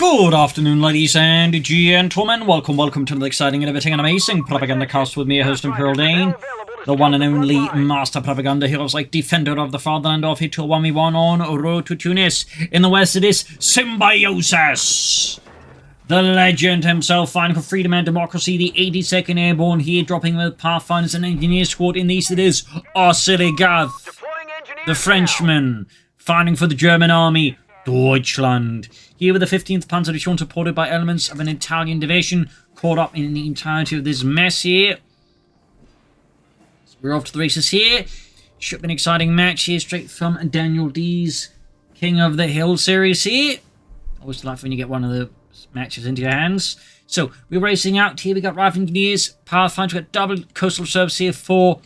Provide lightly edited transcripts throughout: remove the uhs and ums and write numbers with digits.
Good afternoon, ladies and gentlemen. Welcome to another exciting, innovating, and amazing Propagandacast with me, your host, Imperial Dane, the one and only master propaganda heroes like defender of the fatherland of it to 1v1 on road to Tunis. In the west, it is Symbiosis, the legend himself, fighting for freedom and democracy. The 82nd Airborne here, dropping with Pathfinders and Engineer Squad. In the east, it is Oziligath, the Frenchman, fighting for the German army, Deutschland. Here with the 15th Panzer Division, supported by elements of an Italian division, caught up in the entirety of this mess here. So we're off to the races here. Should be an exciting match here, straight from Daniel D's King of the Hill series here. Always delightful when you get one of the matches into your hands. So we're racing out here. We got Rifle Engineers, Pathfinders, we got double Coastal Service here for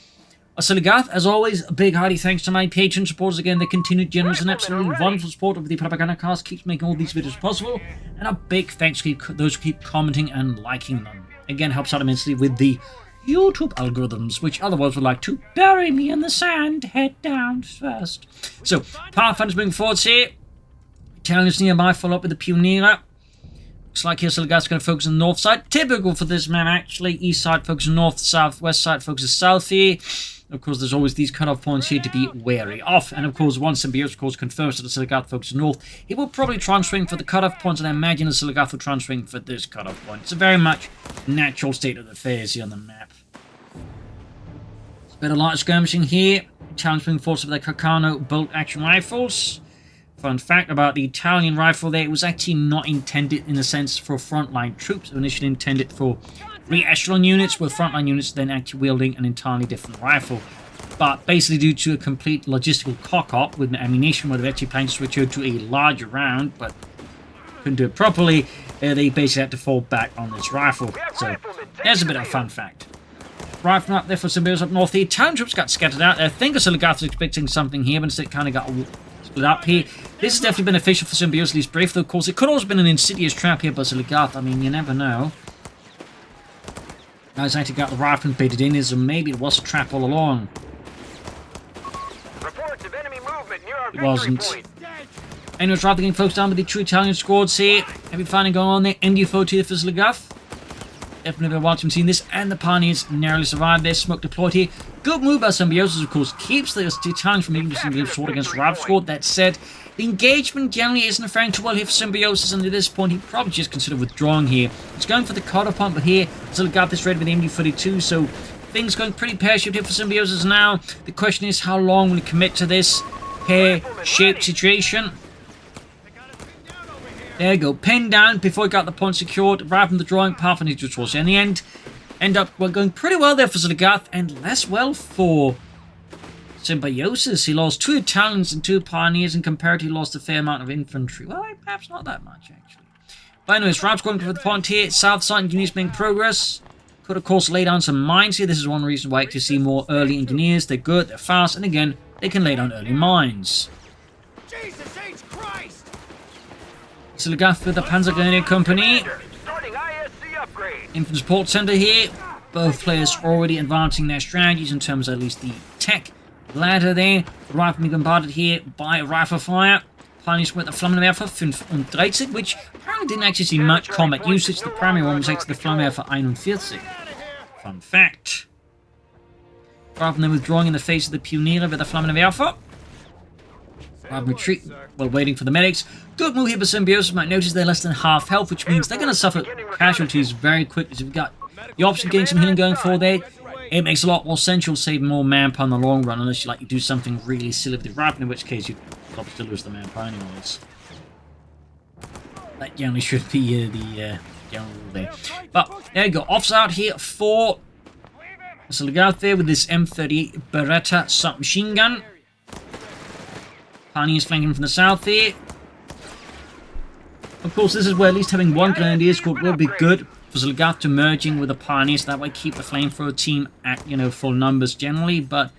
Oziligath. As always, a big hearty thanks to my patron supporters again. The continued generous and absolutely wonderful support of the Propagandacast keeps making all these videos possible. And a big thanks to those who keep commenting and liking them. Again, helps out immensely with the YouTube algorithms, which otherwise would like to bury me in the sand, head down first. So, Pathfinders moving forwards here. Italians nearby, follow up with the Pioneer. Looks like here Oziligath's going to focus on the north side. Typical for this map, actually. East side focuses north, south, west side focuses south here. Of course, there's always these cut-off points here to be wary of. And of course, once Symbiosis confirms that Oziligath focuses north, he will probably try and swing for the cut-off points, and I imagine Oziligath will try and swing for this cut-off point. It's a very much natural state of affairs here on the map. There's a bit of light skirmishing here. Italians moving forward with their Carcano bolt-action rifles. Fun fact about the Italian rifle there, it was actually not intended in a sense for frontline troops. It was initially intended for re-echelon units, with frontline units then actually wielding an entirely different rifle. But basically due to a complete logistical cock-up with ammunition, where they've actually planned to switch over to a larger round, but couldn't do it properly, they basically had to fall back on this rifle. So there's a bit of a fun fact. Rifle up there for Symbiosis up north. The Italian troops got scattered out. I think Oziligath was expecting something here, but instead kind of got split up here. This is definitely beneficial for Symbiosis, at least brief, though of course it could also have been an insidious trap here by Oziligath. I mean, you never know. Guys actually got the rifle baited in, so maybe it was a trap all along. Reports of enemy movement near our It wasn't. point. Anyways, rather getting focused on with the true Italian squads here. Heavy fighting going on there. MD-40 here for Oziligath. Definitely been watching seeing this, and the Pioneers narrowly survived their smoke deployed here. Good move by Symbiosis, of course, keeps the Italians from making some short against Rival Squad. That said, the engagement generally isn't faring too well here for Symbiosis, and at this point, he probably just considered withdrawing here. He's going for the cutter pump, but here, Oziligath is ready with the MD-42, so things going pretty pear-shaped here for Symbiosis now. The question is, how long will he commit to this pear-shaped situation? There you go, pinned down before he got the point secured, right from the drawing path, and he just was. In the end up going pretty well there for Oziligath, and less well for Symbiosis. He lost 2 Italians and 2 Pioneers, and comparatively lost a fair amount of infantry. Well, perhaps not that much, actually. But anyways, Rap's going for the point here. South side engineers making progress. Could, of course, lay down some mines here. This is one reason why I like to see more early engineers. They're good, they're fast, and again, they can lay down early mines. Jesus H. Christ! Oziligath with the Panzer Grenadier Company. Starting ISC upgrade. Infantry support center here. Both players already advancing their strategies in terms of at least the tech ladder there. The rifle being bombarded here by rifle fire. Pioneers with the Flammenwerfer 35, which apparently didn't actually see much combat usage. The primary one was actually the Flammenwerfer 41. Fun fact. Rifle then withdrawing in the face of the Pioneer with the Flammenwerfer. Retreat while waiting for the medics. Good move here for Symbiosis. Might notice they're less than half health, which means they're going to suffer casualties very quickly. So we've got the option of getting some healing going for there. It makes a lot more sense. You'll save more manpower in the long run, unless you do something really silly with the rifle, in which case you'd probably still lose the manpower anyways. That generally should be the general rule there. But there you go. Offs out here for Oziligath there with this M30 Beretta submachine gun. Pioneers flanking from the south here. Of course, this is where at least having one Grenadier squad will be good for Oziligath to merging with the Pioneers. That way keep the flamethrower team at, full numbers generally. But,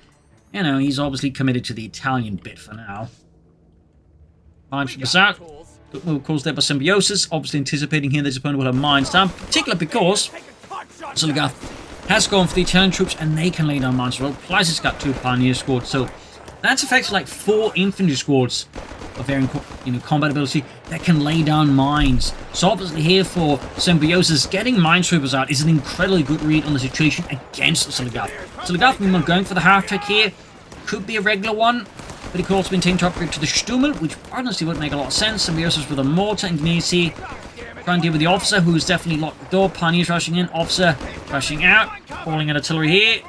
he's obviously committed to the Italian bit for now. Mines from the south. Good move, of course, there by Symbiosis. Obviously anticipating here that his opponent will have mines down. Particularly because Oziligath has gone for the Italian troops and they can lay down mines as well. Plus, it's got 2 Pioneer squads. So that's effectively like 4 infantry squads of varying combat ability that can lay down mines. So obviously here for Symbiosis, getting minesweepers out is an incredibly good read on the situation against Oziligath. Oziligath, meanwhile, going for the half-track here. Could be a regular one, but he could also been taken to upgrade to the Stummel, which honestly would make a lot of sense. Symbiosis with a mortar, engineers here. Trying to deal with the officer, who's definitely locked the door. Pioneers rushing in, officer rushing out. Calling in artillery here.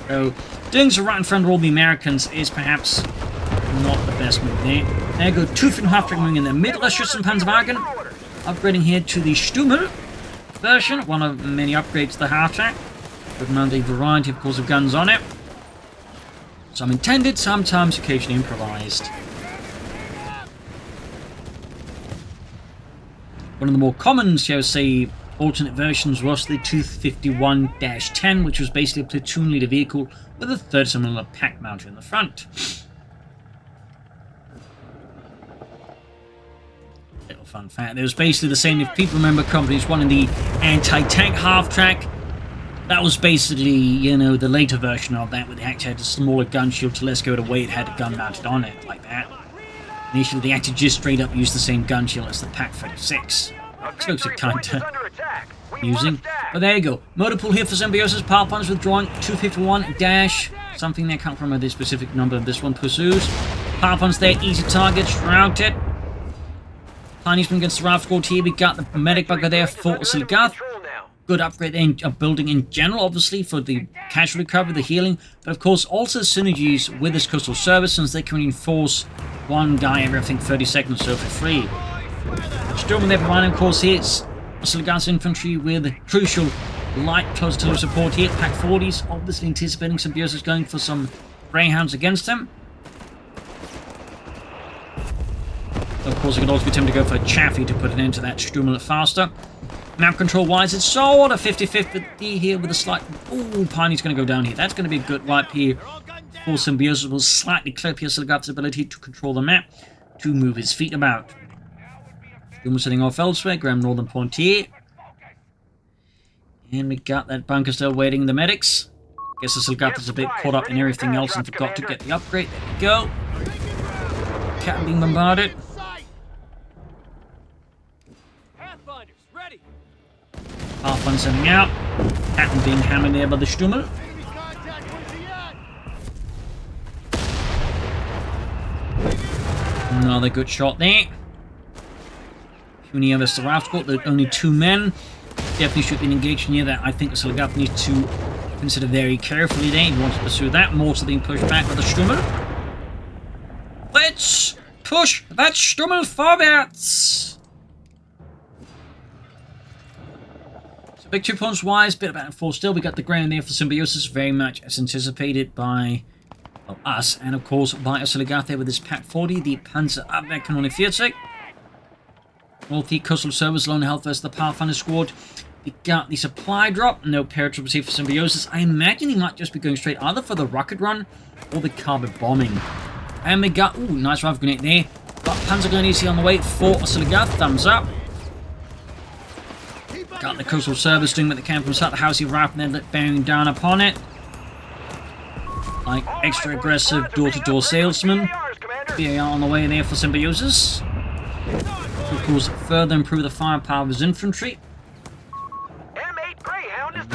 So, doing so right in front of all the Americans is perhaps not the best move there. There you go, 2 feet and a half track moving in the middle. Let's shoot some Panzerwagen. Upgrading here to the Stummel version. One of many upgrades to the half track. Would mount a variety, of course, of guns on it. Some intended, sometimes occasionally improvised. One of the more common, shall we say, alternate versions was the 251-10, which was basically a platoon leader vehicle with a 30mm pack mounted in the front. Little fun fact, it was basically the same, if people remember Companies 1 in the anti-tank half-track. That was basically, you know, the later version of that, where they actually had a smaller gun shield to less go to weight, had a gun mounted on it, like that. Initially, they actually just straight up used the same gun shield as the Pack 36. Which looks kinda amusing. But there you go. Motor pool here for Symbiosis. Power plants withdrawing 251 dash. Something they can't remember the specific number of this one pursues. Power plants there, easy targets, routed. Pioneersman against the Raft Squad here. We got the medic bugger there for Oziligath. Good upgrade in building in general, obviously, for the casualty recovery, the healing, but of course also synergies with this Coastal Service, since they can reinforce one guy every, I think, 30 seconds or so for free. Storming there providing, of course, here it's Oziligath's infantry with crucial light close artillery support here. Pack 40s, obviously anticipating Symbiosis going for some greyhounds against him. Of course, it could also be tempted to go for a Chaffee to put it into that Stummel faster. Map control wise, it's sort of 50-50 here with a slight... Ooh, Pioneer's going to go down here. That's going to be a good wipe here for Symbiosis. Will slightly clip here Oziligath's ability to control the map, to move his feet about. We're setting off elsewhere, Graham Northern Point here. And we got that bunker still waiting the medics. Guess Oziligath is a bit caught up in everything else and forgot to get the upgrade. There we go. Captain being bombarded. Pathfinder sending out. Captain being hammered there by the Stummel. Another good shot there. Many of us the Raft Squad, there are only 2 men. Definitely should be engaged near that. I think Oziligath needs to consider very carefully there. He wants to pursue that. Mortar being pushed back by the Stummel. Let's push that Stummel forwards! So big 2 points wise, bit of back and forth still. We got the ground there for Symbiosis, very much as anticipated by us, and of course by Oziligath there with his Pack 40, the Panzer Abwehr Kanone 40. North East Coastal Service, Lone Health versus the Pathfinder Squad. We got the supply drop, no paratroopers here for Symbiosis. I imagine he might just be going straight either for the rocket run or the carbon bombing. And we got, ooh, nice rifle grenade there. Got Panzer Grenadiers here on the way for Oziligath, thumbs up. Got the Coastal Service doing what they can from inside the house here, rifle and then bearing down upon it. Like extra aggressive door-to-door salesman. BAR on the way there for Symbiosis. Of course, further improve the firepower of his infantry.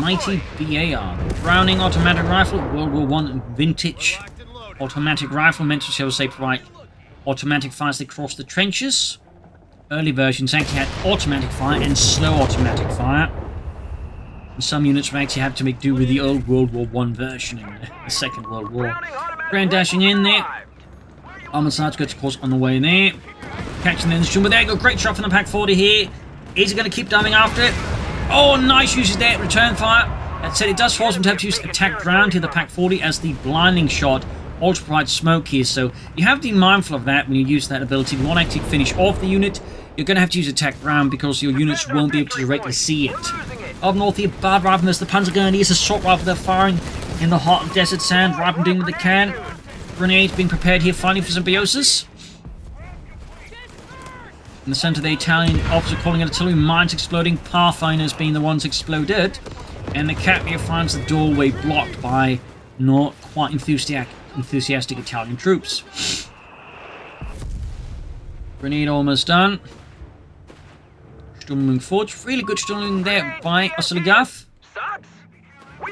Mighty BAR, the Browning automatic rifle, World War I vintage automatic rifle, meant to, shall we say, provide automatic fire as they cross the trenches. Early versions actually had automatic fire and slow automatic fire. And some units would actually have to make do with the old World War I version in the Second World War. Grand dashing in there. Armored Sarge gets, of course, on the way there. Catching the instrument. There you go. Great shot from the Pack 40 here. Is he going to keep diving after it? Oh, nice usage there. Return fire. That said, it does force him to have to use attack ground here, the Pack 40, as the blinding shot also provides smoke here. So you have to be mindful of that when you use that ability. If you want to actually finish off the unit, you're going to have to use attack ground because your units won't be able to directly see it. Up north here, bad rifle. There's the Panzer Grenadiers, assault rifle. They're firing in the hot desert sand. Rifle doing what they can. Grenades being prepared here, finally for Symbiosis. In the center, the Italian officer calling in artillery, mines exploding, Pathfinders being the ones exploded, and the Captain finds the doorway blocked by not quite enthusiastic Italian troops. Grenade almost done. Storming forward. Really good storming there by Oziligath. Sucks.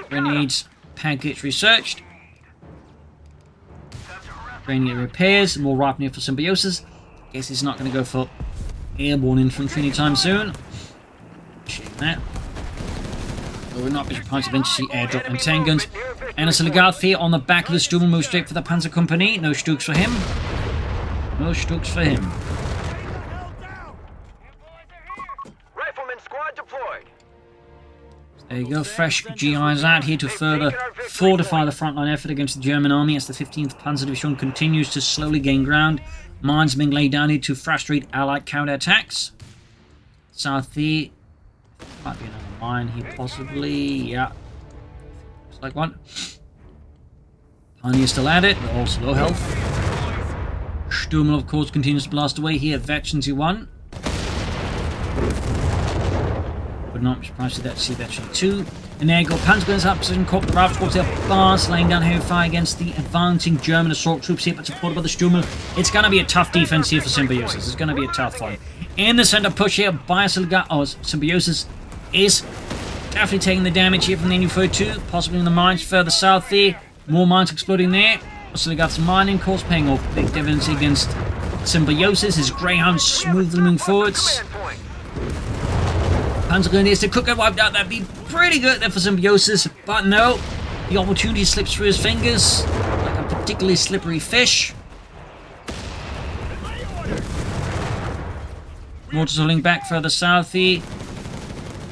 Grenades package researched. Grenade repairs. More ripening for Symbiosis. Guess he's not going to go for airborne infantry anytime soon. Check that. But we're not surprised to eventually see airdrop and tank guns. And Oziligath here on the back of the Sturm moves straight for the Panzer Company. No Stuks for him. No Stuks for him. Rifleman squad deployed. There you go, fresh GIs out here to further fortify the frontline effort against the German army as the 15th Panzer Division continues to slowly gain ground. Mines being laid down here to frustrate Allied counterattacks. South here. Might be another mine here, possibly. Yeah. Looks like one. Pioneer still at it, but also low health. Sturmel, of course, continues to blast away here. Veterans 1. Would not be surprised to see Veteran 2. And there you go. Panzer guns up, position caught the route towards their bars, laying down heavy fire against the advancing German assault troops here, but supported by the Sturmel. It's going to be a tough defense here for Symbiosis. It's going to be a tough one. In the center push here by Symbiosis is definitely taking the damage here from the NU-32, possibly in the mines further south there. More mines exploding there. Oziligath's mining course paying off big dividends against Symbiosis. His Greyhound smoothly moving forwards. Panzer Grenadiers to cook get wiped out. That'd be pretty good there for Symbiosis, but no. The opportunity slips through his fingers like a particularly slippery fish. Mortars rolling back further south here.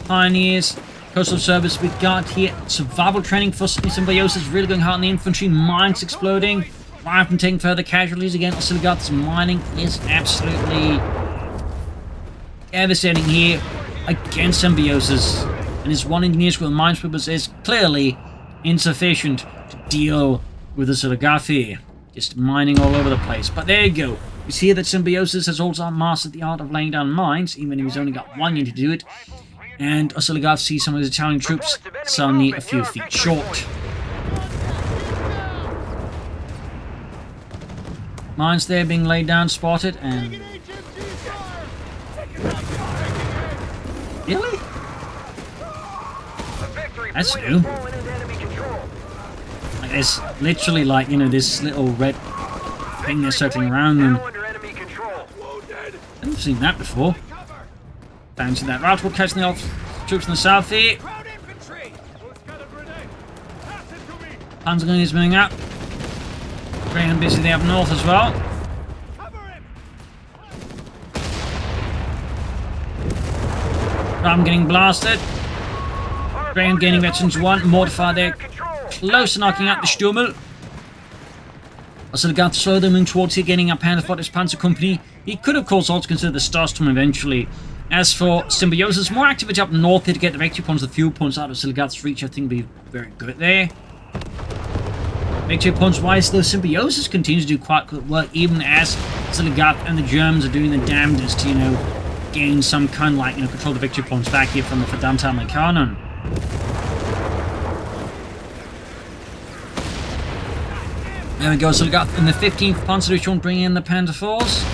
Pioneers, Coastal Service, we got here survival training for Symbiosis, really going hard on the infantry, mines exploding, Rifleman taking further casualties again. Oziligath's mining is absolutely devastating here against Symbiosis, and his one engineer's with mine sweepers is clearly insufficient to deal with Oziligath here. Just mining all over the place, but there you go. You see that Symbiosis has also mastered the art of laying down mines, even if he's only got 1 unit to do it. And Oziligath sees some of his Italian troops suddenly a few feet short. Mines there being laid down, spotted, and... Really? That's new. Like, there's literally, like, you know, this little red thing they're circling around them. I've never seen that before. Fancy that. Right, we're catching the troops in the south here. Panzer Grenadiers moving up. Greyhound busy there up north as well. I'm getting blasted. Greyhound gaining Veterans 1. Mortified there. Close to knocking out the Sturmel. Oziligath slowly moving towards here, getting up Panzer Panzer Company. He could, of course, also consider the Starstorm eventually. As for Symbiosis, more activity up north here to get the victory points, the fuel points out of Oziligath's reach, I think will be very good there. Victory points wise, though, Symbiosis continues to do quite good work, even as Oziligath and the Germans are doing the damnedest to, you know, gain some kind of, like, you know, control the victory points back here from the verdammte Amerikaner. There we go, Oziligath in the 15th Panzer Division bringing in the Panther Force.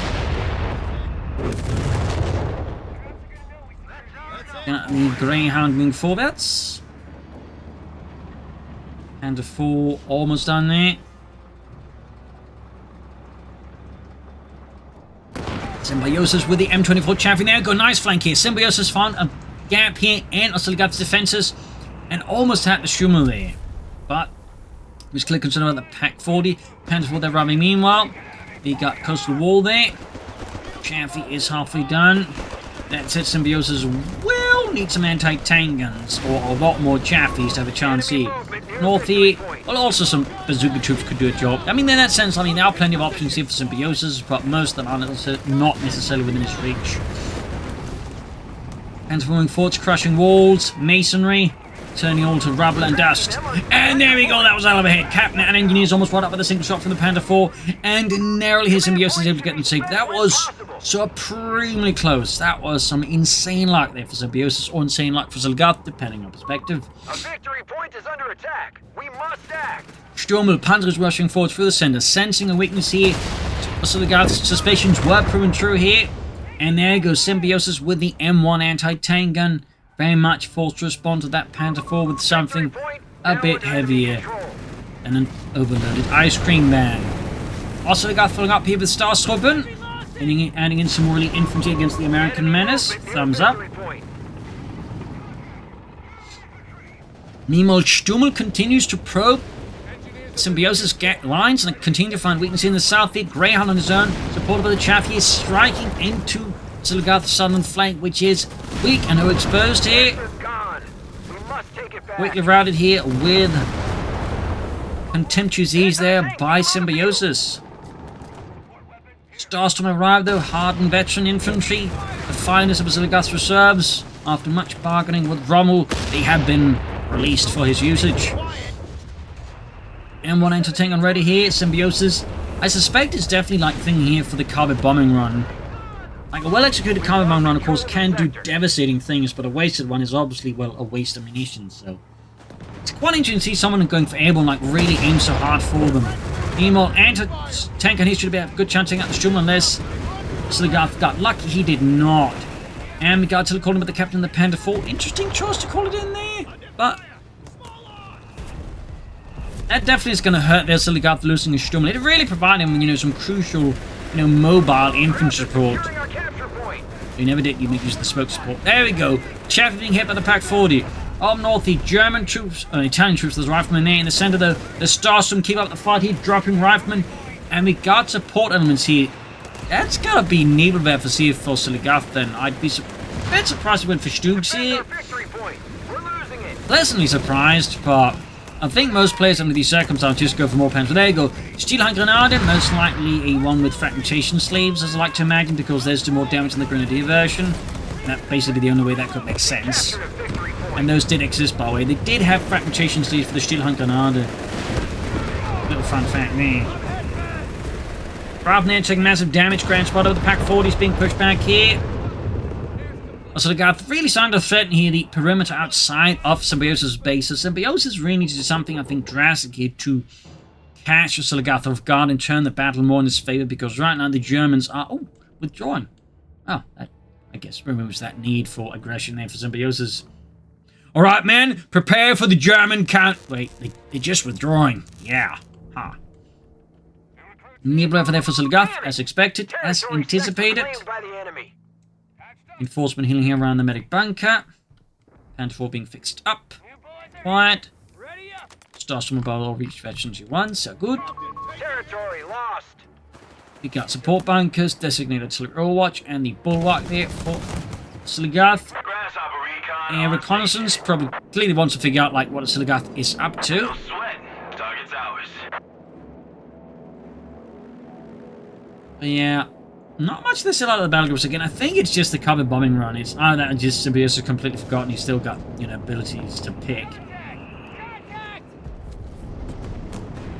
The Greyhound moving forwards. And the 4 almost done there. Symbiosis with the M24 chaffing there. Go nice flank here. Symbiosis found a gap here in Oziligath's defenses and almost had the Sturmel there. But he was clearly concerned about the Pack 40. Panther 4 they're running meanwhile. We got Coastal Wall there. Chaffee is halfway done. That's it. Symbiosis will need some anti-tank guns, or a lot more Chaffies to have a chance here. North here, well, also some bazooka troops could do a job. I mean, in that sense, I mean, there are plenty of options here for Symbiosis, but most of them are not necessarily within his reach. Transforming forts, crushing walls, masonry, turning all to rubble and dust. And there we go, that was out of a hit. Captain and engineers almost brought up with a single shot from the Panther 4, and narrowly his Symbiosis able to get them safe. That was Supremely close. That was some insane luck there for Symbiosis, or insane luck for Oziligath, depending on perspective. A victory point is under attack. We must act. Stummel, Panzer is rushing forward through the center, sensing a weakness here. Oziligath's suspicions were proven true here. And there goes Symbiosis with the M1 anti-tank gun. Very much forced to respond to that Panther 4 with something a bit heavier than an overloaded ice cream van. Oziligath following up here with Starstorpen, adding in some more elite infantry against the American menace. Thumbs up. Meanwhile, Stummel continues to probe Symbiosis lines and continue to find weakness in the south. The Greyhound on his own, supported by the Chaff, he is striking into Oziligath's southern flank, which is weak and overexposed here. Quickly routed here with contemptuous ease there by Symbiosis. Starstorm arrived though, hardened veteran infantry. The finest of Oziligath's reserves. After much bargaining with Rommel, they have been released for his usage. M1 anti-tank on ready here. Symbiosis, I suspect it's definitely like thing here for the carpet bombing run. Like a well-executed carpet bombing run, of course, can do devastating things, but a wasted one is obviously, well, a waste of ammunition, so... It's quite interesting to see someone going for airborne, like, really aim so hard for them. Meanwhile, anti-tank on here should have a good chance taking out the Stummel unless Oziligath got lucky. He did not. And we got to call him with the captain of the Panther 4. Interesting choice to call it in there, but... That definitely is going to hurt their Oziligath losing a Stummel. It really provided him, you know, some crucial, you know, mobile infantry support. You never did. You make use of the smoke support. There we go. Chaff being hit by the Pack 40. Up north, the German troops, Italian troops. There's riflemen there in the center, though. The Starstorm keep up the fight here, dropping riflemen, and we got support elements here. That's gotta be Nebelwerfer for see for Oziligath. Then I'd be a bit surprised if it went for Stoogs here. Pleasantly surprised, but I think most players under these circumstances just go for more pens. But there you go. Steelhandgrenade, most likely a one with fragmentation sleeves, as I like to imagine, because there's still more damage in the Grenadier version. That basically the only way that could make sense. And those did exist, by the way. They did have fragmentation sleeves for the Steelhandgrenade. Little fun fact there. Ravner taking massive damage. Grand spot over the Pack 40 is being pushed back here. Oziligath really starting to threaten here the perimeter outside of Symbiosis' base. So Symbiosis really needs to do something, I think, drastic here to catch Oziligath off guard and turn the battle more in his favor, because right now the Germans are withdrawing. Oh, that, I guess, removes that need for aggression there for Symbiosis. Alright, men, prepare for the German count. Wait, they're just withdrawing. Yeah. Huh. Nebelwerfer there for Oziligath, as expected, as anticipated. Enforcement healing here around the medic bunker. Panther 4 being fixed up. Quiet. Starstorm above all reached veterans you so good. Territory lost. We got support bunkers, designated artillery overwatch, and the bulwark there for Oziligath. And reconnaissance probably clearly wants to figure out like what Oziligath is up to. But yeah, not much to sell out of the battle groups again. I think it's just the cover bombing run. It's either that and just Symbiosis completely forgotten. He's still got, you know, abilities to pick.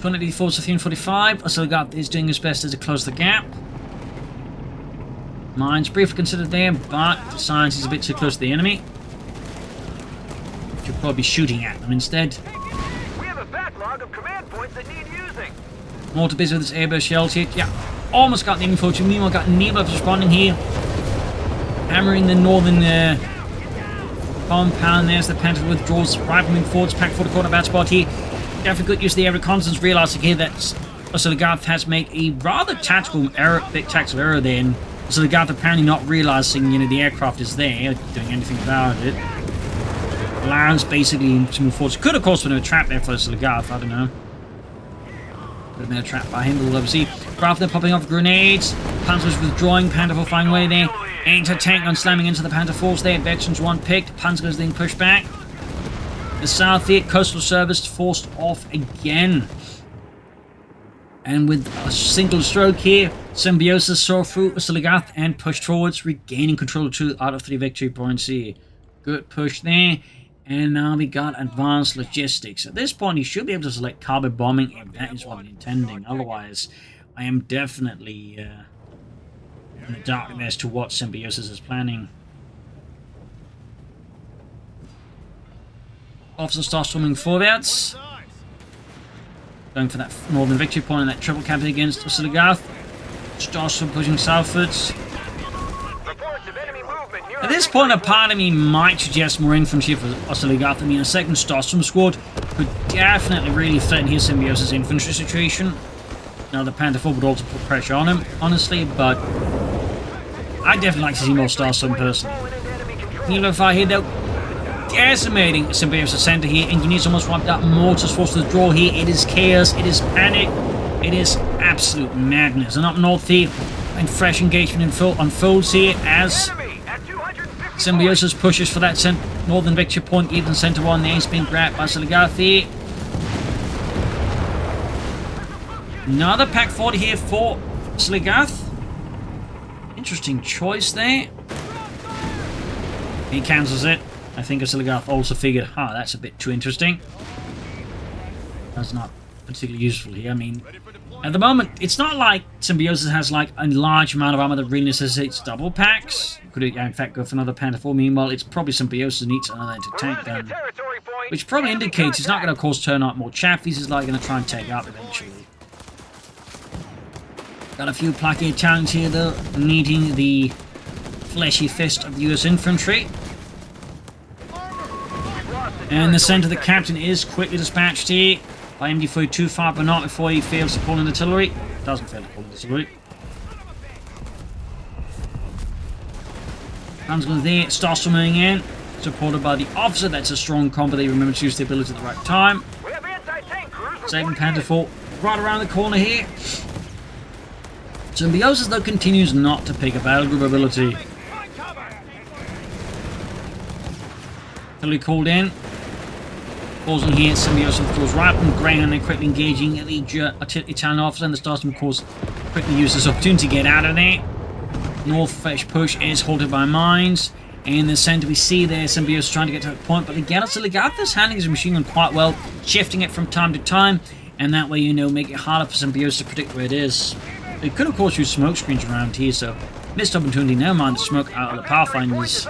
284 to 345. Oziligath is doing his best to close the gap. Mines briefly considered there, but decides he's a bit too close to the enemy. Should probably be shooting at them instead. We have a backlog of command points that need using. More to busy with this airburst shells here. Yeah, almost got the infantry. Meanwhile, got Nebelwerfer responding here. Hammering the northern compound. There's the Panther withdraws. Rifleman forwards. Pack 4 corner bad spot here. Definitely good use of the air reconnaissance. Realizing here that Oziligath has made a rather tactical error, big tactical error there. And Oziligath apparently not realizing, you know, the aircraft is there, doing anything about it. Allows basically to move forward. Could of course been a trap there for Oziligath. I don't know. Could have been a trap by him, but we'll obviously. Craft there popping off grenades. Panzer's withdrawing. Panther 4 flying away there. Anti-tank on slamming into the Panther 4s there. Veterans 1 picked. Panzer's being pushed back. The south here, Coastal Service forced off again. And with a single stroke here, Symbiosis saw through Oziligath and pushed forwards, regaining control of 2 out of 3 victory points here. Good push there. And now we got advanced logistics. At this point, you should be able to select carpet bombing if that is what you're intending. Otherwise, I am definitely in the darkness to what Symbiosis is planning. Officer starts swimming forwards. Going for that northern victory point and that triple capture against Oziligath. Starts pushing southwards. At this point, a part of me might suggest more infantry for Oziligath. I mean, a second Starstorm squad could definitely really threaten his Symbiosis infantry situation. Now, the Panther 4 would also put pressure on him, honestly, but I'd definitely like to see more Starstorm personally. Unify here, though, decimating Symbiosis center here, and you need almost wiped out Mortar's force to withdraw here. It is chaos, it is panic, it is absolute madness. And up north here, and fresh engagement unfolds here as Symbiosis pushes for that northern victory point, even center one. The aim's being grabbed by Oziligath here. Another pack 40 here for Oziligath. Interesting choice there. He cancels it. I think Oziligath also figured, that's a bit too interesting. That's not particularly useful here. I mean, at the moment, it's not like Symbiosis has like a large amount of armor that really necessitates double packs. Could it, in fact, go for another Panther 4? Meanwhile, it's probably Symbiosis needs another anti-tank gun, which probably indicates he's not going to, of course, turn out more chaffies. He's like going to try and take out eventually. Got a few plucky Italians here, though, needing the fleshy fist of the US infantry. And the center of the captain is quickly dispatched here by MD4 too far, but not before he fails to pull in artillery. Doesn't fail to pull in artillery. Hansgun there, starts moving in, supported by the officer. That's a strong combo. They remember to use the ability at the right time. Second Panther 4 right around the corner here. Symbiosis, though, continues not to pick a battle group ability. Artillery called in. Pausing here, Symbiosis goes right up and Greyhound and quickly engaging the Italian officer, and the Starstorm, of course, quickly uses this opportunity to get out of there. North fresh push is halted by mines. In the center, we see there Symbiosis trying to get to that point, but again, Oziligath is handling his machine gun quite well, shifting it from time to time, and that way, make it harder for Symbiosis to predict where it is. They could, of course, use smoke screens around here, so missed opportunity. Never mind the smoke out of the Pathfinders.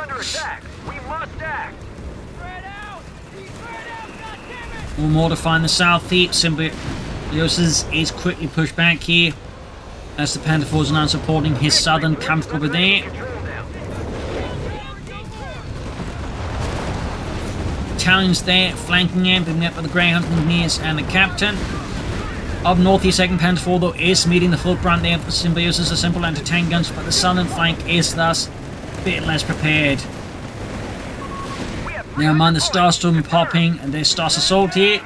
More mortar find the south here. Symbiosis is quickly pushed back here as the Panther 4 is now supporting his southern camp over there. Italians there flanking him, being met by the Greyhound and the captain. Up north, the second Panther 4 though is meeting the footprint there for Symbiosis, a simple anti-tank guns, but the southern flank is thus a bit less prepared. Never mind the Starstorm popping, and there's Stars Assault here.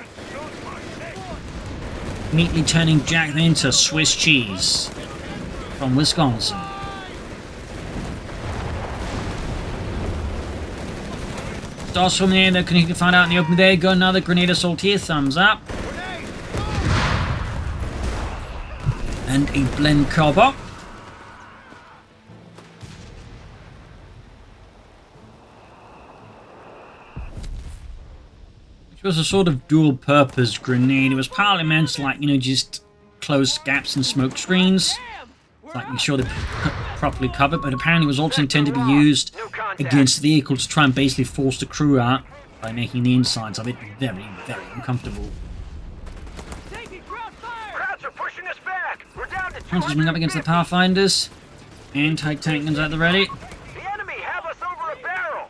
Neatly turning Jack into Swiss cheese from Wisconsin. Starstorm there, they're connected to find out in the open. There you go, another Grenade Assault here, thumbs up. And a blend combo. Which was a sort of dual purpose grenade. It was partly meant to, like, just close gaps in smoke screens. Like, make sure they're properly covered, but apparently it was also intended to be used against vehicles to try and basically force the crew out by making the insides of it very, very uncomfortable. Hunters moving up against the Pathfinders. Anti-tank guns at the ready. The enemy have us over a barrel.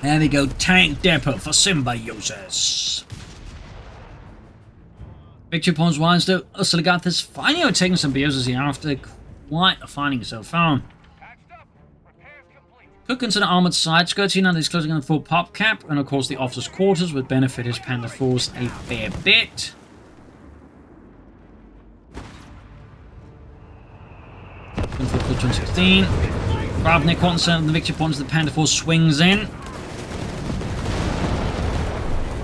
There we go, tank depot for Symbiosis. Victory points wise though, Oziligath is finally overtaking Symbiosis here after quite a fighting so far. Could consider armoured side skirts here, now he's closing on the full pop cap, and of course the officer's quarters would benefit his Panther 4s a fair bit. For 2016. Ravnik concerned the victory points, the Panther 4 swings in.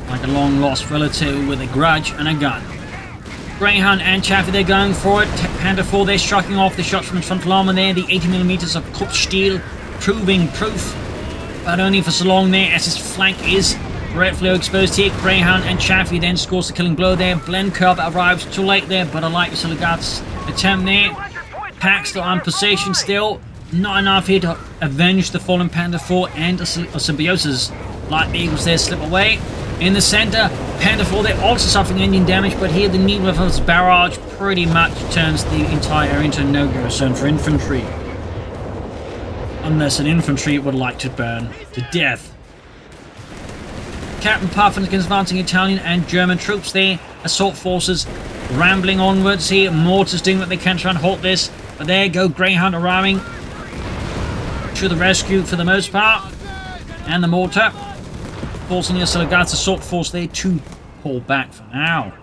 Like a long lost relative with a grudge and a gun. Greyhound and Chaffee, they're going for it. Panther 4, they're striking off the shots from his frontal armor there. The 80mm of Coh3 steel proving proof, but only for so long there as his flank is rightfully exposed here. Greyhound and Chaffee then scores the killing blow there. Blend curve arrives too late there, but I like Oziligath's attempt there. pack still on position still. Not enough here to avenge the fallen Panther 4 and a Symbiosis. Light vehicles there slip away. In the center, Panther 4 they're also suffering engine damage, but here the needle of his barrage pretty much turns the entire area into a no-go zone for infantry. Unless an infantry would like to burn to death. Captain Puffin against advancing Italian and German troops there. Assault forces rambling onwards here. Mortars doing what they can to try and halt this. But there go Greyhound arriving to the rescue for the most part. And the mortar forcing the Oziligath's assault force there to pull back for now.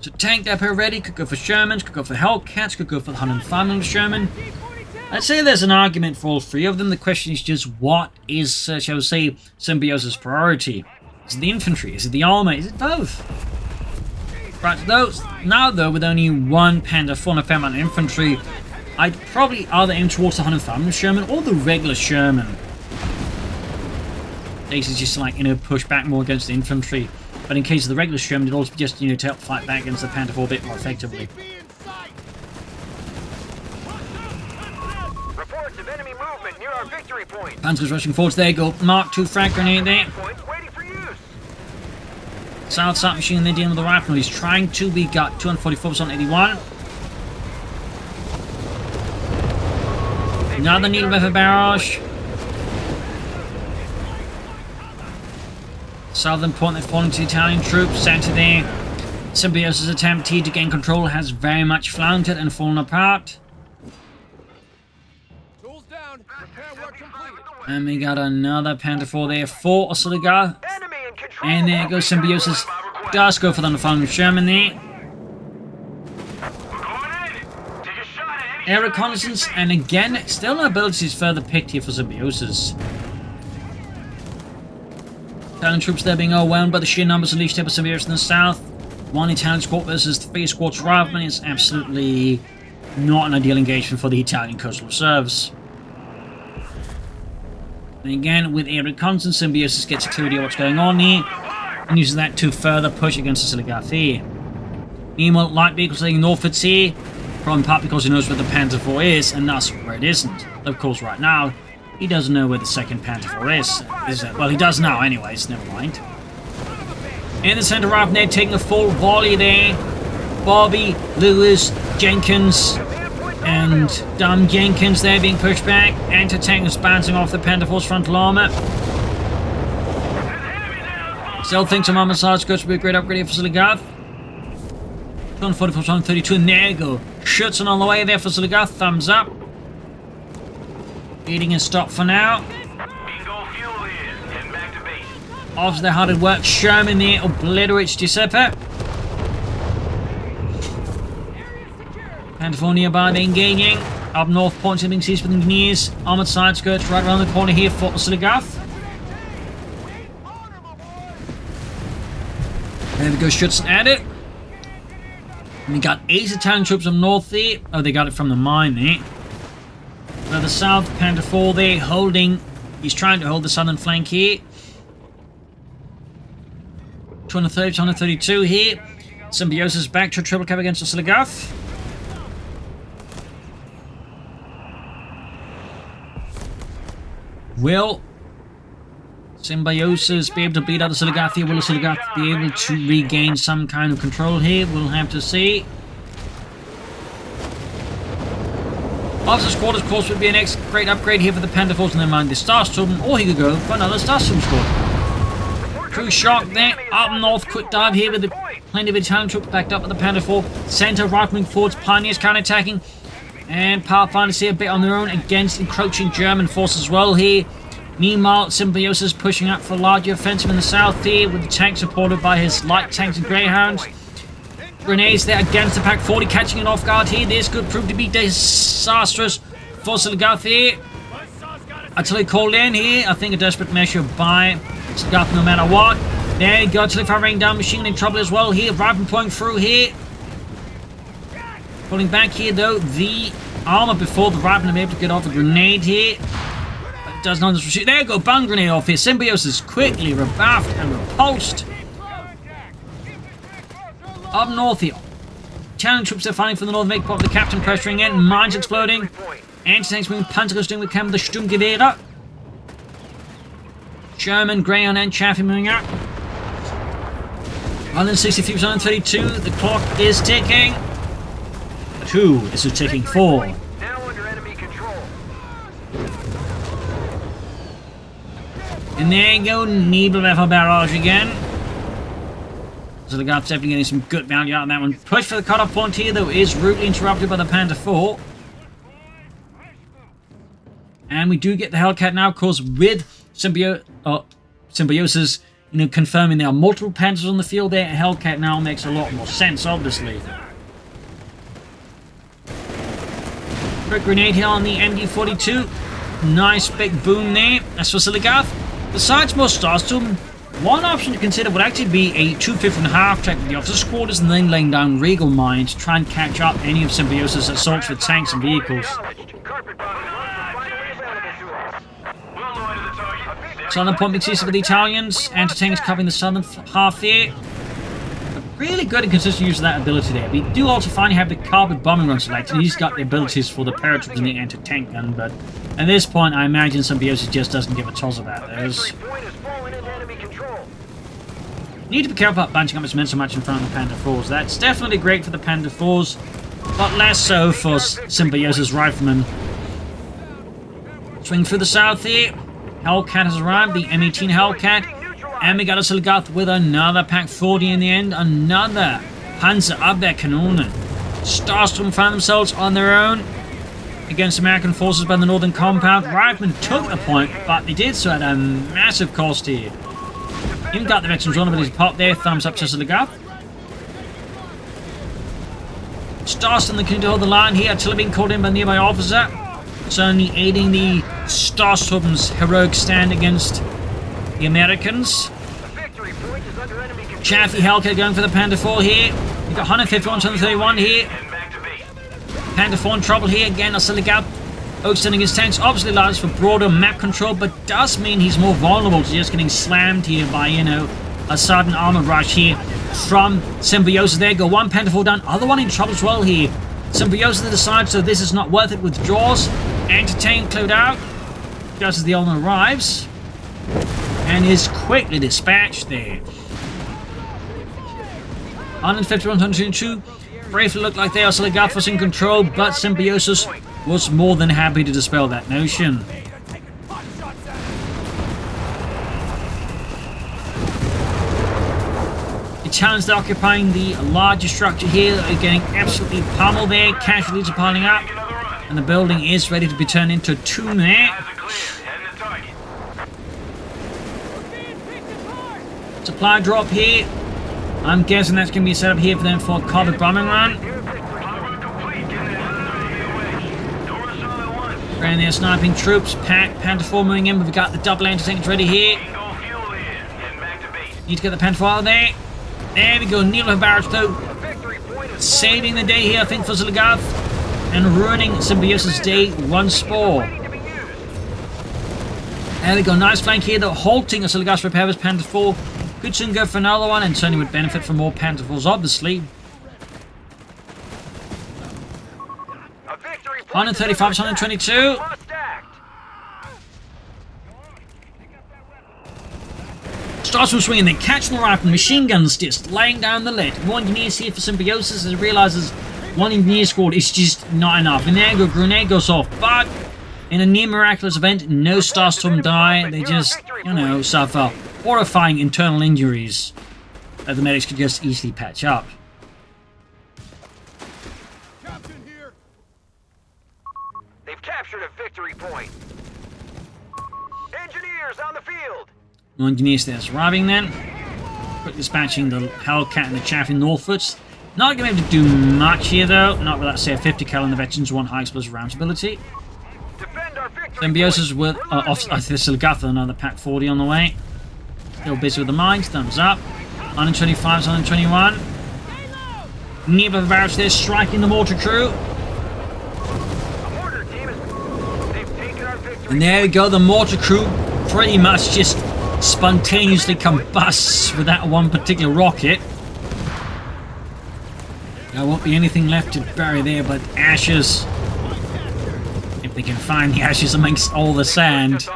So tank depot ready. Could go for Shermans, could go for Hellcats, could go for the 105mm Sherman. I'd say there's an argument for all three of them. The question is just what is, shall we say, Symbiosis' priority? Is it the infantry? Is it the armor? Is it both? Right, now though, with only one Panther 4 and a fair amount of infantry, I'd probably either aim towards the 105mm Sherman or the regular Sherman. This is just like, push back more against the infantry. But in case of the regular Sherman, it'd also be just, to help fight back against the Panther 4 a bit more effectively. Reports of enemy movement near our victory point. Panzer's rushing forwards. There you go. Mark II frag grenade there. Waiting for use. South Side machine there dealing with the rifle. He's trying to be got 244% 81. Another needle weapon barrage. Southern point they're falling to the Italian troops. Center there. Symbiosis' attempt here to gain control has very much floundered and fallen apart. And we got another Panther 4 there for Oziligath. And there goes Symbiosis. Does go for the final Sherman there. Air reconnaissance, and again, still no abilities further picked here for Symbiosis. Italian troops there being overwhelmed by the sheer numbers unleashed here by Symbiosis in the south. One Italian squad versus 3 squads riflemen is absolutely not an ideal engagement for the Italian Coastal Reserves. And again, with air reconnaissance, Symbiosis gets a clear idea of what's going on here and uses that to further push against the Oziligath here. Meanwhile, light vehicles heading northwards here, probably in part because he knows where the Panther 4 is and thus where it isn't. Of course, right now, he doesn't know where the second Panther 4 is. Well, he does now anyways, never mind. In the center of net, taking a full volley there. Bobby, Lewis, Jenkins, and Jenkins there being pushed back. Anti-tank is bouncing off the Panther 4's frontal armor. Still thinks some armor size goes to be a great upgrade for Oziligath. 144, 132, and there you go. Schützen on the way there for Oziligath. Thumbs up. Eating and stop for now. After the hard work, Sherman there obliterates Giuseppe. Panther 4 nearby, they're engaging. Up north, points are being seized with engineers. Armored side skirts right around the corner here for Oziligath. There we go, Schützen at it. And we got 8 Italian troops up north there. Oh, they got it from the mine there. Now the south, Panther 4 there holding. He's trying to hold the southern flank here. 230, 232 here. Symbiosis back to a triple cap against Oziligath. Will Symbiosis be able to beat out Oziligath here? Will Oziligath be able to regain some kind of control here? We'll have to see. Officer squad, of course, would be an next great upgrade here for the Panther 4s in their mind. The Starstorm, or he could go for another Starstorm squad. True shock there. Up north, quick dive here with plenty of Italian troops backed up with the Panther 4. Center, right-wing forwards, Pioneers counter-attacking. And Pathfinders here a bit on their own against encroaching German forces as well here. Meanwhile, Symbiosis pushing up for a larger offensive in the south here with the tank supported by his light tanks and Greyhounds. Grenades there against the Pack 40, catching it off guard here. This could prove to be disastrous for Oziligath here. Artillery called in here. I think a desperate measure by Oziligath no matter what. There you go, artillery firing down, machine in trouble as well here. Rifle point through here. Pulling back here though, the armor before the rifle be able to get off a grenade here. But it does not. There you go, bung grenade off here. Symbiosis quickly rebuffed and repulsed. Up north here, Italian troops are fighting for the northern part of the captain, pressuring in, mines exploding. Anti-tanks moving, Panzer doing with Camp the Sturmgewehre. German, Greyhound and Chaffee moving up. 163, 132, the clock is ticking. 2, this is ticking 4. Now under enemy control. And there you go, Nebelwerfer barrage again. Oziligath definitely getting some good value out of that one. Push for the cutoff point here, though, is rudely interrupted by the Panzer IV. And we do get the Hellcat now, of course, with Symbiosis, confirming there are multiple Panzers on the field there. Hellcat now makes a lot more sense, obviously. Quick grenade here on the MD-42. Nice big boom there. As for Oziligath, besides more Starstorm, one option to consider would actually be a 250.5 track with the officers' quarters and then laying down Regal mines to try and catch up any of Symbiosis' assaults with tanks and vehicles. Southern point being seized with the Italians. Anti-tanks covering the southern half there. Really good and consistent use of that ability there. We do also finally have the carpet bombing run selected. He's got the abilities for the paratroops and the anti-tank gun, but at this point I imagine Symbiosis just doesn't give a toss about those. Need to be careful about bunching up his men so much in front of the Panda 4s. That's definitely great for the Panda 4s, but less so for Symbiosis riflemen. Swing through the south here. Hellcat has arrived, the M18 Hellcat. And we got Oziligath with another Pack 40 in the end. Another Panzer Abwehrkanone. Starstorm found themselves on their own against American forces by the northern compound. Riflemen took the point, but they did so at a massive cost here. Even got the veterans vulnerability pop there. Thumbs up to Oziligath. Starstorm looking to hold the line here. Artillery being called in by a nearby officer. Certainly aiding the Starstorm's heroic stand against the Americans. Chaffee Hellcat going for the Panda 4 here. We've got 151, 131 here. Panda 4 in trouble here. Again, Oziligath extending his tanks. Obviously allows for broader map control, but does mean he's more vulnerable to just getting slammed here by, a sudden armor rush here from Symbiosis. There go one Panda 4 down. Other one in trouble as well here. Symbiosis decides, so this is not worth it, withdraws. Anti-tank cleared out. Just as the owner arrives. And is quickly dispatched there. 151, 122. Briefly looked like they are Oziligath was in control, but Symbiosis was more than happy to dispel that notion. Italians are occupying the larger structure here. They're getting absolutely pummeled there. Casualties are piling up. And the building is ready to be turned into a tomb there. Supply drop here. I'm guessing that's going to be set up here for them for a carpet bombing run. And they're sniping troops. Panther 4 moving in. We've got the double anti-tanks ready here. Need to get the Panther 4 out of there. There we go. Nebelwerfer barrage though. Saving the day here, I think, for Oziligath. And ruining Symbiosis' day once more. There we go. Nice flank here though. Halting Oziligath's repair with Panther 4. Could soon go for another one, and certainly would benefit from more Panther 4s, obviously. 135, 122. Starts from swinging, then catching the rifle, machine guns just laying down the lead. One engineer here for Symbiosis as he realizes one engineer squad is just not enough. And there you go, grenade goes off, but in a near miraculous event, no Starstorm die. They just, suffer horrifying internal injuries that the medics could just easily patch up. They've captured a victory point. Engineers on the field. No engineers there arriving then. Quick dispatching the Hellcat and the Chaffee Northwoods. Not going to be able to do much here though. Not without, say, a 50 cal on the veterans, one high explosive rounds ability. Symbiosis with Oziligath, another Pack 40 on the way. Still busy with the mines, thumbs up. 125, 121. Nebelwerfer barrage there, striking the mortar crew. And there we go, the mortar crew pretty much just spontaneously combusts with that one particular rocket. There won't be anything left to bury there but ashes. If they can find the ashes amongst all the sand.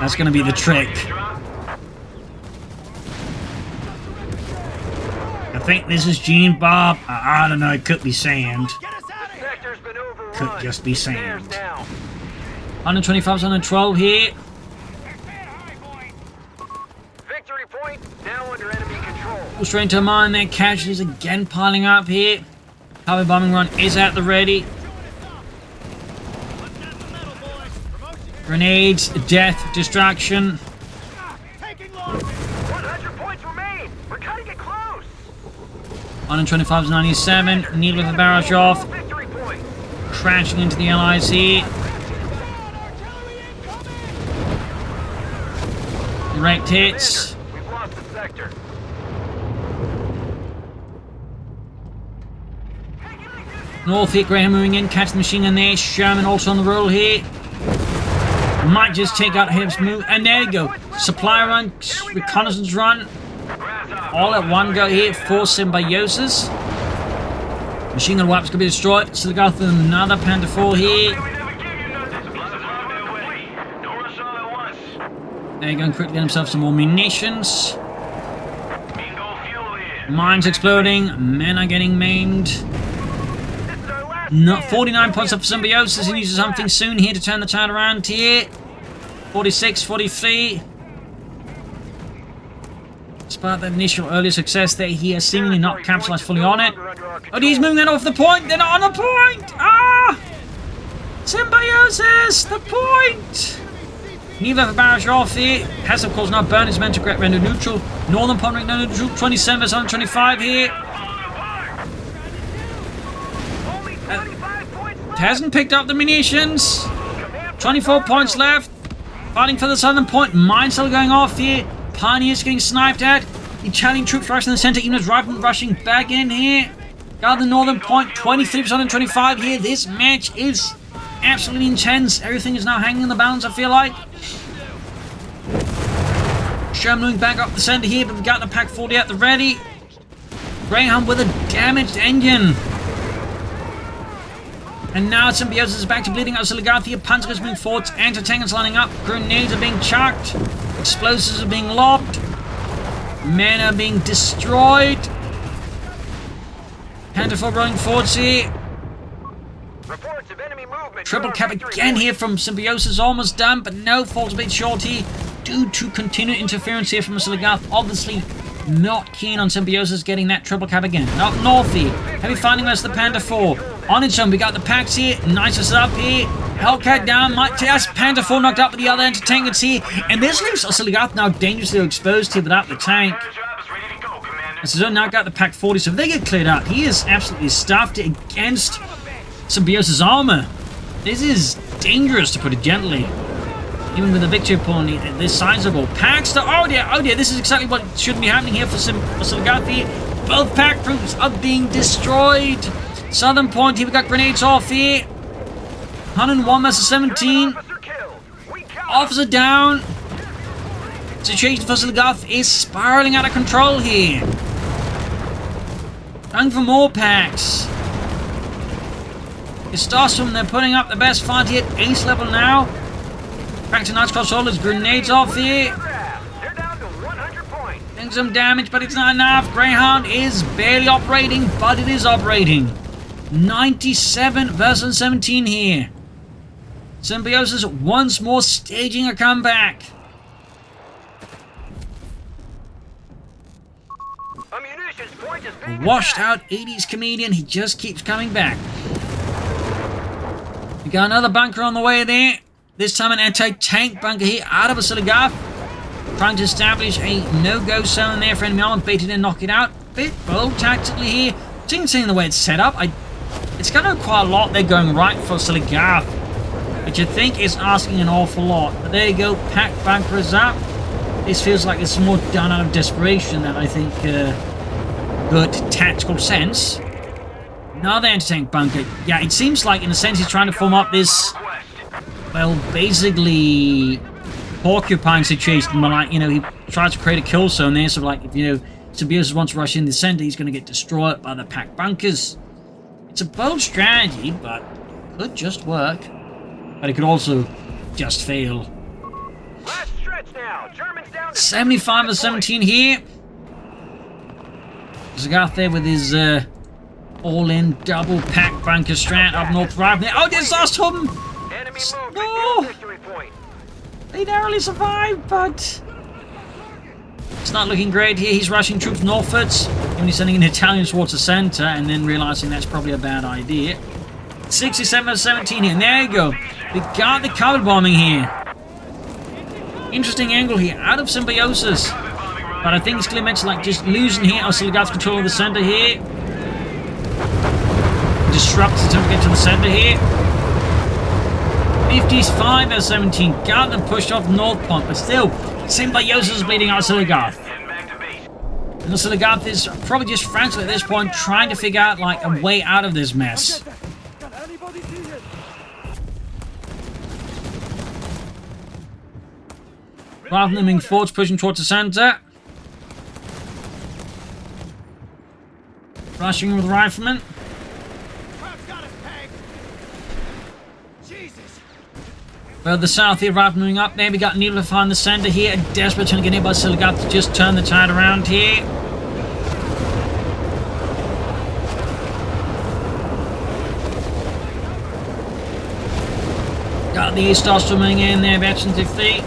That's going to be the trick. I think this is Gene Bob. I don't know, it could be sand. Could just be sand. 125, 112 here. Victory point now under enemy control. Straight to mine, their casualties again piling up here. Heavy bombing run is at the ready. Grenades, death, distraction. 100 points remain. We're cutting it close. 125 97. Needle with a barrage off. Victory point. Crashing into the allies here. Direct hits. We've lost the sector. North here, Graham moving in, catch the machine gun there. Sherman also on the roll here. Might just take out Hibbs' move. And there you go. Supply run, reconnaissance run. All at one go here for Symbiosis. Machine gun wipes could be destroyed. Oziligath with another Panther 4 here. There you go, and quickly get himself some more munitions. Mines exploding. Men are getting maimed. Not 49 points up for Symbiosis. He needs something soon here to turn the tide around here. 46, 43. Despite that initial early success there, he has seemingly not capitalized fully on it. Oh, he's moving that off the point. They're not on the point. Ah! Symbiosis, the point. Neither of the barrage off here. Has, of course, now burned his men to get rendered neutral. Northern point rendered neutral. 27 versus 125 here. Hasn't picked up the munitions. 24 points left. Fighting for the southern point. Mine still going off here. Pioneers getting sniped at. Italian troops rushing in the center. Even as rushing back in here. Got the northern point. 23% and 25 here. This match is absolutely intense. Everything is now hanging in the balance, I feel like. Sherman moving back up the center here, but we've got the Pack 40 at the ready. Greyhound with a damaged engine. And now Symbiosis is back to bleeding out Oziligath here. Panzer is moving forwards. Anti-tankers lining up. Grenades are being chucked. Explosives are being lobbed. Men are being destroyed. Panther 4 rolling forwards here. Reports of enemy movement. Triple cap again here from Symbiosis. Almost done, but no, falls a bit short here due to continued interference here from Oziligath. Obviously not keen on Symbiosis getting that triple cap again. Up north here. Heavy fighting versus the Panther 4. On its own, we got the packs here. Nice up here. Hellcat down. Might test. Panther 4 knocked up with the other anti-tankers here. And this leaves Oziligath now dangerously exposed here without the tank. So now got the Pack 40, so if they get cleared up, he is absolutely stuffed against Symbiosis armor. This is dangerous, to put it gently. Even with a victory point this sizable. Packs to oh dear, this is exactly what should be happening here for Oziligath here. Both pack groups are being destroyed. Southern point here, we got grenades off here. 101 versus 17. Officer down. Situation for Oziligath is spiraling out of control here. Going for more packs. It starts from they're putting up the best fight here at ace level now. Back to Knights Cross Holders, grenades off here. They're down to 100 points. Doing some damage, but it's not enough. Greyhound is barely operating, but it is operating. 97 versus 17 here. Symbiosis once more staging a comeback. A munitions point is being Washed attacked. out 80s comedian, he just keeps coming back. We got another bunker on the way there. This time an anti-tank bunker here out of Oziligath. Trying to establish a no-go zone there for enemy armor. Baited and knock it out. Bit bold tactically here. Seeing the way it's set up, it's going to require a lot there going right for Oziligath, which I think is asking an awful lot. But there you go, pack bunker is up. This feels like it's more done out of desperation than I think good tactical sense. Another anti-tank bunker. Yeah, it seems like in a sense he's trying to form up this, well, basically porcupine situation. Like, you know, he tries to create a kill zone there, so like, if you know, Symbiosis wants to rush in the center. He's going to get destroyed by the packed bunkers. It's a bold strategy, but could just work. But it could also just fail. Last stretch now. Germans down to 75 of 17 here. Oziligath there with his all-in double-pack bunker strat up north right there. Oh, disaster! enemy movement No! near victory point. They narrowly survived, but it's not looking great here. He's rushing troops northwards. When he's sending an Italian towards the center and then realizing that's probably a bad idea. 67 of 17 here. And there you go. We got the covered bombing here. Interesting angle here. Out of Symbiosis. But I think it's clear meant like just losing here. Oziligath's control of the center here. Disrupts attempt to get to the center here. 55 of 17. Got them pushed off North Point. But still, Symbiosis is bleeding out Oziligath. And Oziligath is probably just frantically at this point trying to figure out like a way out of this mess. Rather than being forwards pushing towards the center. Rushing with riflemen. Further south here, right moving up there, we got Needle to find the center here. A desperate attempt to get hit by Oziligath to just turn the tide around here. Got the East Star swimming in there, veterans defeat.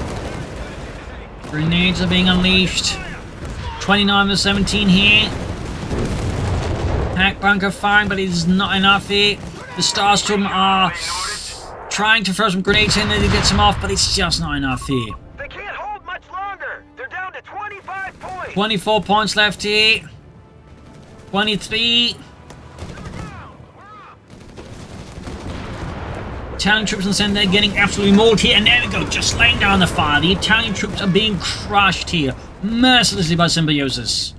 Grenades are being unleashed. 29 of 17 here. Pack bunker firing, but it is not enough here. The Starstorm are trying to throw some grenades in there to get some off, but it's just not enough here. They can't hold much longer. They're down to 25 points. 24 points left here. 23. Italian troops in the center, they're getting absolutely mauled here, and there we go, just laying down the fire. The Italian troops are being crushed here, mercilessly by Symbiosis.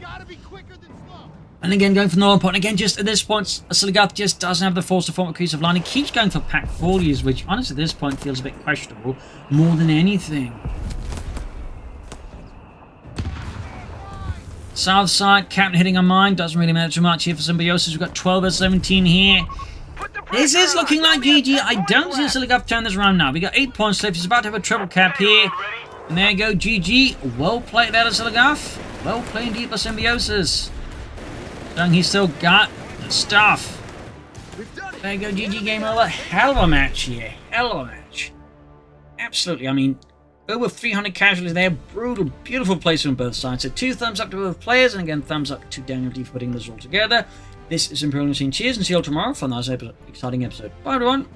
And again, going for Northern Point. Again, just at this point, Oziligath just doesn't have the force to form a cohesive line. He keeps going for pack folies, which honestly at this point feels a bit questionable more than anything. South side, Captain hitting a mine. Doesn't really matter too much here for Symbiosis. We've got 12 of 17 here. This is looking like GG. I don't see Oziligath turn this around now. We got 8 points left. He's about to have a triple cap here. And there you go, GG. Well played there, Oziligath. Well played indeed by Symbiosis. He's still got the stuff. There you go, GG, game over. Hell of a match here. Hell of a match. Absolutely, I mean, over 300 casualties there. Brutal, beautiful placement on both sides. So 2 thumbs up to both players, and again, thumbs up to Daniel D for putting this all together. This is Imperial Machine. Cheers, and see you all tomorrow for another exciting episode. Bye, everyone.